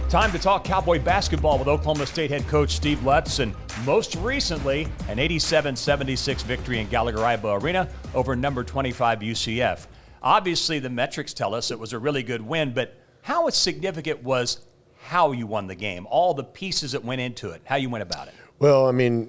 Time to talk Cowboy basketball with Oklahoma State head coach Steve Lutz, and most recently, an 87-76 victory in Gallagher-Iba Arena over number 25 UCF. Obviously, the metrics tell us it was a really good win, but how significant was how you won the game, all the pieces that went into it, how you went about it? Well, I mean,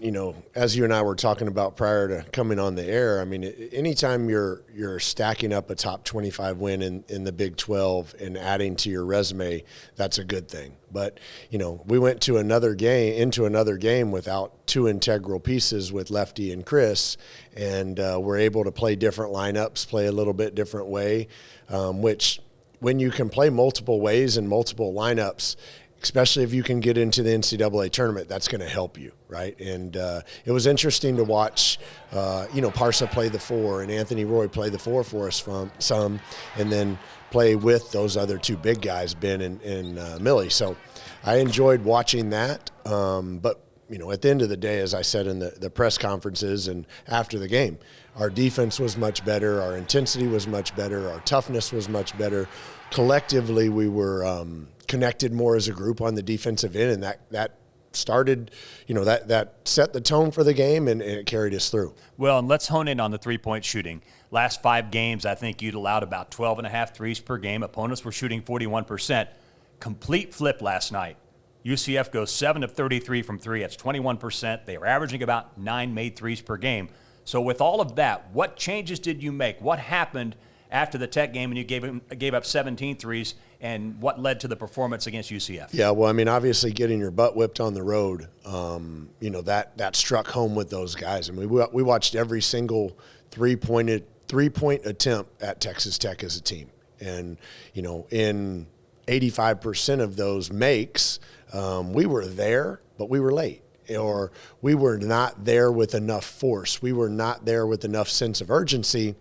as you and I were talking about prior to coming on the air, I mean, anytime you're stacking up a top 25 win in the Big 12 and adding to your resume, that's a good thing. But, we went to another game without two integral pieces with Lefty and Chris, and we're able to play different lineups, play a little bit different way, which when you can play multiple ways and multiple lineups, especially if you can get into the NCAA tournament, that's going to help you, right? And it was interesting to watch, Parsa play the 4 and Anthony Roy play the 4 for us from some, and then play with those other two big guys, Ben and Millie. So I enjoyed watching that. But, at the end of the day, as I said in the press conferences and after the game, our defense was much better, our intensity was much better, our toughness was much better. Collectively, we were connected more as a group on the defensive end, and that started, that set the tone for the game, and it carried us through. Well, and let's hone in on the three-point shooting. Last 5 games, I think you'd allowed about 12.5 threes per game. Opponents were shooting 41%. Complete flip last night. UCF goes 7 of 33 from 3. That's 21%. They are averaging about 9 made threes per game. So with all of that, what changes did you make? What happened after the Tech game when you gave up 17 threes, and what led to the performance against UCF? Yeah, well, I mean, obviously getting your butt whipped on the road, that struck home with those guys. I mean, we watched every single three-point attempt at Texas Tech as a team. And, in 85% of those makes, we were there, but we were late. Or we were not there with enough force. We were not there with enough sense of urgency.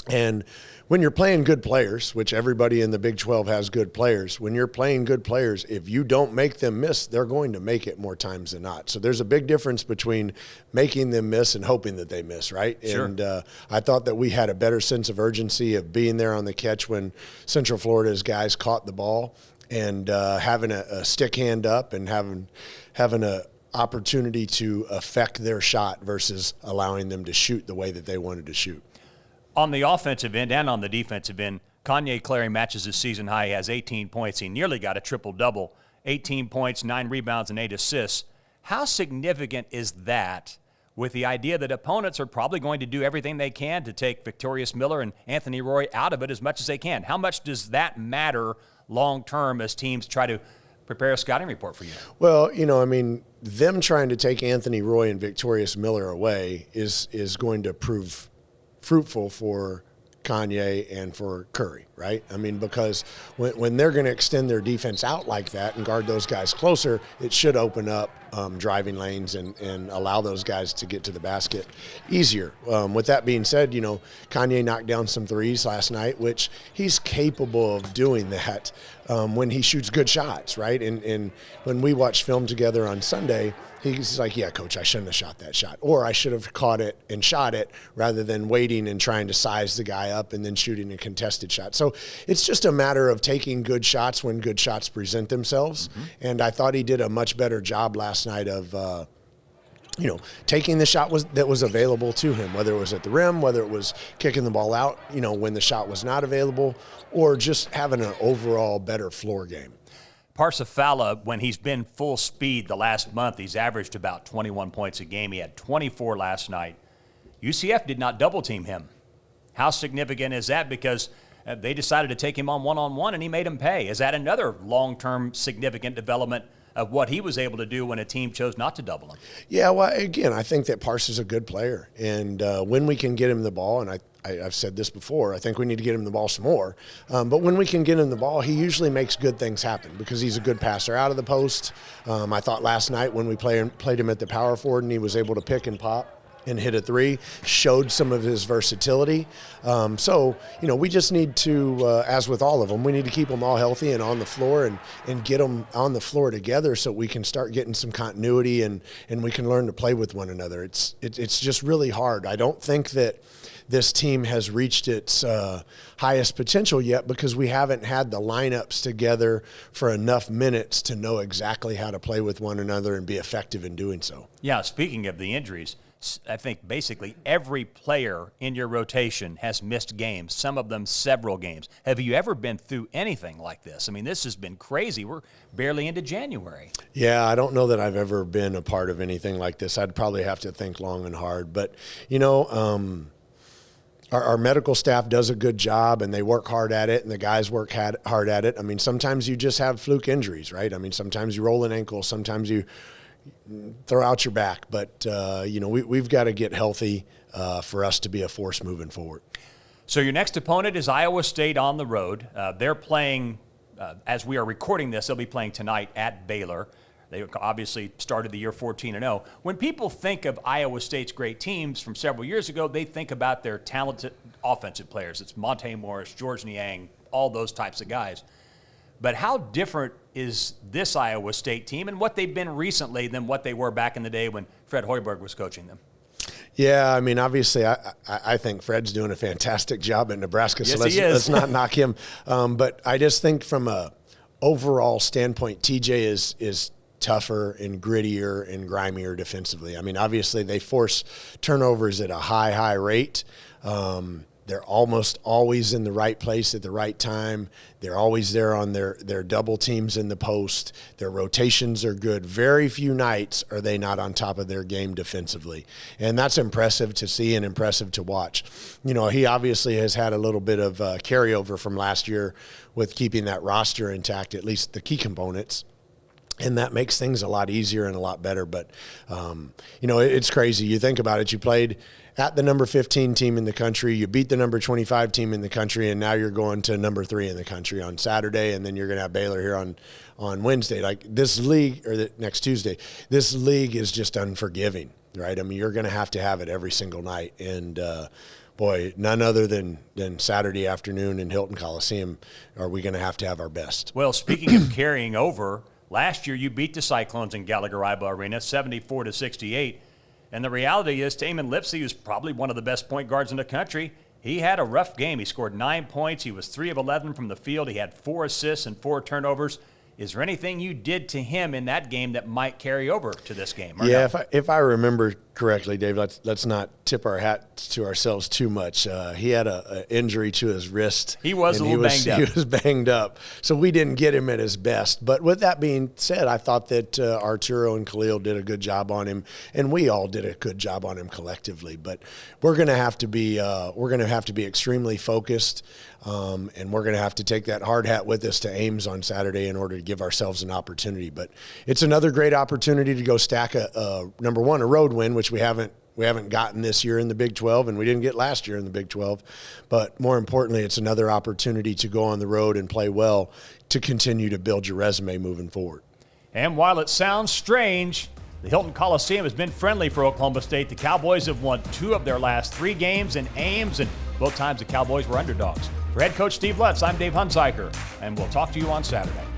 And when you're playing good players, which everybody in the Big 12 has good players, when you're playing good players, if you don't make them miss, they're going to make it more times than not. So there's a big difference between making them miss and hoping that they miss, right? Sure. And I thought that we had a better sense of urgency of being there on the catch when Central Florida's guys caught the ball, and having a stick hand up and having a opportunity to affect their shot versus allowing them to shoot the way that they wanted to shoot. On the offensive end and on the defensive end, Kanye Clary matches his season high. He has 18 points. He nearly got a triple-double, 18 points, 9 rebounds, and 8 assists. How significant is that with the idea that opponents are probably going to do everything they can to take Victorious Miller and Anthony Roy out of it as much as they can? How much does that matter long-term as teams try to prepare a scouting report for you? Well, them trying to take Anthony Roy and Victorious Miller away is going to prove fruitful for Kanye and for Curry, right? I mean, because when they're going to extend their defense out like that and guard those guys closer, it should open up driving lanes and allow those guys to get to the basket easier. With that being said, Kanye knocked down some threes last night, which he's capable of doing that when he shoots good shots, right? And when we watched film together on Sunday, he's like, yeah, coach, I shouldn't have shot that shot. Or I should have caught it and shot it rather than waiting and trying to size the guy up and then shooting a contested shot. So it's just a matter of taking good shots when good shots present themselves. Mm-hmm. And I thought he did a much better job last night of, taking the shot that was available to him, whether it was at the rim, whether it was kicking the ball out, when the shot was not available, or just having an overall better floor game. Parsa Fallah, when he's been full speed the last month, he's averaged about 21 points a game. He had 24 last night. UCF did not double-team him. How significant is that? Because they decided to take him on one-on-one, and he made him pay. Is that another long-term significant development of what he was able to do when a team chose not to double him? Yeah, well, again, I think that Parsa's a good player. And when we can get him the ball, and I've said this before, I think we need to get him the ball some more. But when we can get him the ball, he usually makes good things happen because he's a good passer out of the post. I thought last night when we played him at the power forward and he was able to pick and pop, and hit a three, showed some of his versatility. So, we just need to, as with all of them, we need to keep them all healthy and on the floor and get them on the floor together so we can start getting some continuity and we can learn to play with one another. It's just really hard. I don't think that this team has reached its highest potential yet because we haven't had the lineups together for enough minutes to know exactly how to play with one another and be effective in doing so. Yeah, speaking of the injuries, I think basically every player in your rotation has missed games, some of them several games. Have you ever been through anything like this? I mean, this has been crazy. We're barely into January. Yeah, I don't know that I've ever been a part of anything like this. I'd probably have to think long and hard. But, our medical staff does a good job, and they work hard at it, and the guys work hard at it. I mean, sometimes you just have fluke injuries, right? I mean, sometimes you roll an ankle, sometimes you throw out your back. But, we've got to get healthy for us to be a force moving forward. So your next opponent is Iowa State on the road. They're playing, as we are recording this, they'll be playing tonight at Baylor. They obviously started the year 14-0. When people think of Iowa State's great teams from several years ago, they think about their talented offensive players. It's Monte Morris, George Niang, all those types of guys. But how different is this Iowa State team and what they've been recently than what they were back in the day when Fred Hoiberg was coaching them? Yeah, I mean, obviously, I think Fred's doing a fantastic job at Nebraska, so yes, let's not knock him. But I just think from a overall standpoint, TJ is tougher and grittier and grimier defensively. I mean, obviously they force turnovers at a high rate. They're almost always in the right place at the right time. They're always there on their double teams in the post. Their rotations are good. Very few nights are they not on top of their game defensively. And that's impressive to see and impressive to watch. He obviously has had a little bit of carryover from last year with keeping that roster intact, at least the key components. And that makes things a lot easier and a lot better. But, it's crazy. You think about it. You played at the number 15 team in the country. You beat the number 25 team in the country, and now you're going to number 3 in the country on Saturday, and then you're going to have Baylor here on Wednesday. Like this league, or next Tuesday, this league is just unforgiving, right? I mean, you're going to have it every single night. And, boy, none other than Saturday afternoon in Hilton Coliseum are we going to have our best. Well, speaking of carrying over, last year you beat the Cyclones in Gallagher-Iba Arena 74-68. And the reality is Tamin Lipsey, who's probably one of the best point guards in the country, he had a rough game. He scored 9 points. He was 3 of 11 from the field. He had 4 assists and 4 turnovers. Is there anything you did to him in that game that might carry over to this game? Yeah, no? if I remember correctly, Dave, let's not tip our hat to ourselves too much. He had an injury to his wrist. He was a little banged up. He was banged up, so we didn't get him at his best. But with that being said, I thought that Arturo and Khalil did a good job on him, and we all did a good job on him collectively. But we're going to have to be extremely focused. And we're going to have to take that hard hat with us to Ames on Saturday in order to give ourselves an opportunity. But it's another great opportunity to go stack number one, a road win, which we haven't gotten this year in the Big 12, and we didn't get last year in the Big 12. But more importantly, it's another opportunity to go on the road and play well to continue to build your resume moving forward. And while it sounds strange, the Hilton Coliseum has been friendly for Oklahoma State. The Cowboys have won 2 of their last 3 games in Ames, and both times the Cowboys were underdogs. For head coach Steve Lutz, I'm Dave Hunziker, and we'll talk to you on Saturday.